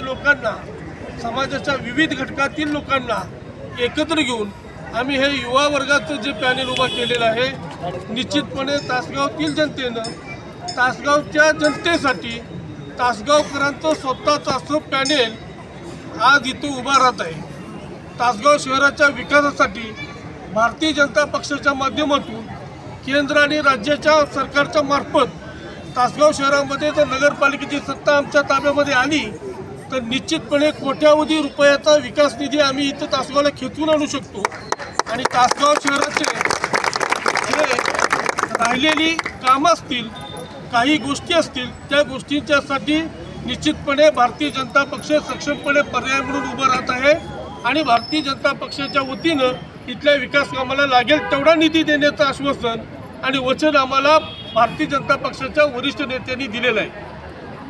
लोकांना, समाजाच्या विविध घटकातील लोकांना एकत्र घेऊन आम्ही हे युवा वर्गाचं जे पॅनेल उभा केलेलं आहे, निश्चितपणे तासगावातील जनतेनं, तासगावच्या जनतेसाठी तासगावकरांचं स्वतःचं असं पॅनेल आज इथं उभा राहत आहे। तासगाव शहराच्या विकासासाठी भारतीय जनता पक्षाच्या माध्यमातून केंद्र आणि राज्याच्या सरकारच्या मार्फत तासगाव शहरामध्ये जर नगरपालिकेची सत्ता आमच्या ताब्यामध्ये आली तर निश्चितपणे कोट्यावधी रुपयाचा विकास निधी आम्ही इथं तासगावला खेचून आणू शकतो आणि तासगाव शहराचे जे राहिलेली कामं असतील, काही गोष्टी असतील, त्या गोष्टींच्यासाठी निश्चितपणे भारतीय जनता पक्ष सक्षमपणे पर्याय म्हणून उभं राहत आहे आणि भारतीय जनता पक्षाच्या वतीनं इथल्या विकास कामाला लागेल तेवढा निधी देण्याचं आश्वासन आणि वचन आम्हाला भारतीय जनता पक्षाच्या वरिष्ठ नेत्यांनी दिलेलं आहे।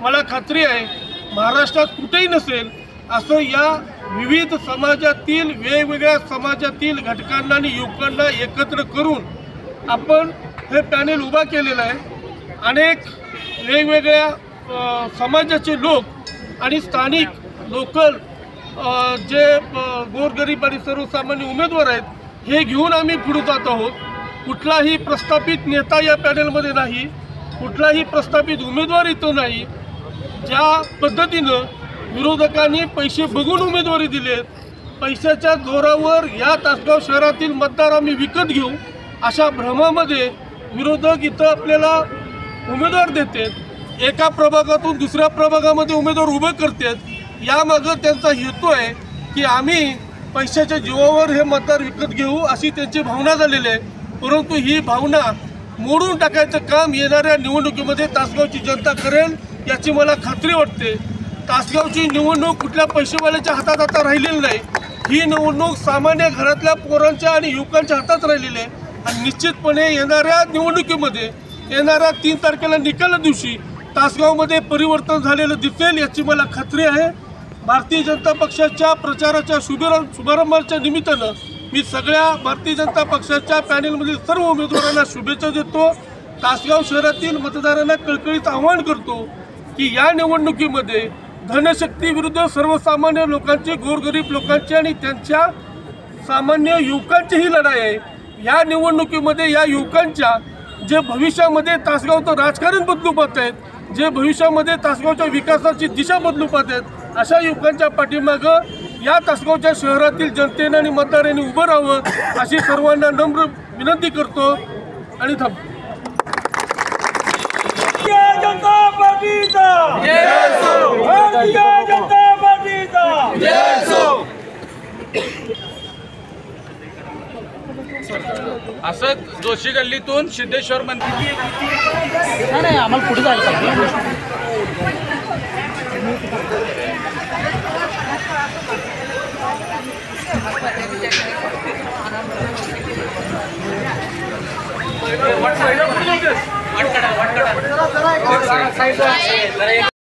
मला खात्री आहे महाराष्ट्रात कुठेही नसेल असं या विविध समाजातील, वेगवेगळ्या समाजातील घटकांना आणि युवकांना एकत्र करून आपण हे पॅनेल उभा केलेलं आहे। अनेक वेगवेगळ्या समाजाचे लोक आणि स्थानिक लोकल जे गोरगरीब आणि सर्वसामान्य उमेदवार आहेत हे घेऊन आम्ही पुढे जात आहोत। कुठलाही प्रस्थापित नेता या पॅनेलमध्ये नाही, कुठलाही प्रस्थापित उमेदवार इथं नाही। ज्या पद्धतीनं विरोधकांनी पैसे बघून उमेदवारी दिलेत, पैशाच्या जोरावर या तासगाव शहरातील मतदार आम्ही विकत घेऊ अशा भ्रमामध्ये विरोधक इथं आपल्याला उमेदवार देतात, एका प्रभागातून दुसऱ्या प्रभागामध्ये उमेदवार उभे करतात। यामागं त्यांचा हेतू आहे की आम्ही पैशाच्या जीवावर हे मतदार विकत घेऊ अशी त्यांची भावना झालेली आहे। परंतु ही भावना मोडून टाकायचं काम येणाऱ्या निवडणुकीमध्ये तासगावची जनता करेल याची मला खात्री वाटते। तासगावची निवडणूक कुठल्या पैसेवाल्याच्या हातात आता राहिलेली नाही, ही निवडणूक सामान्य घरातल्या पोरांच्या आणि युवकांच्या हातात राहिलेली आहे आणि निश्चितपणे येणाऱ्या निवडणुकीमध्ये येणाऱ्या 3 तारखेला निकाला दिवशी तासगावमध्ये परिवर्तन झालेलं दिसेल याची मला खात्री आहे। भारतीय जनता पक्षाच्या प्रचाराच्या शुभारंभाच्या निमित्तानं मी सगळ्या भारतीय जनता पक्षाच्या पॅनेलमधील सर्व उमेदवारांना शुभेच्छा देतो। तासगाव शहरातील मतदारांना कळकळीत आवाहन करतो की या निवडणुकीमध्ये धनशक्ती विरुद्ध सर्वसामान्य लोकांची, गोरगरीब लोकांची आणि त्यांच्या सामान्य युवकांची ही लढाई आहे। या निवडणुकीमध्ये या युवकांच्या जे भविष्यामध्ये तासगावचं राजकारण बदलू पाहत आहेत, जे भविष्यामध्ये तासगावच्या विकासाची दिशा बदलू पाहत आहेत, अशा युवकांच्या पाठीमागं या तासगावच्या शहरातील जनतेने आणि मतदारांनी उभं राहावं अशी सर्वांना नम्र विनंती करतो आणि थांबतो। जनता पार्टीचा जय हो, भारतीय जनता पार्टीचा जय हो। असं जोशी गल्लीतून सिद्धेश्वर मंदिर नाही आम्हाला पुढे जायचं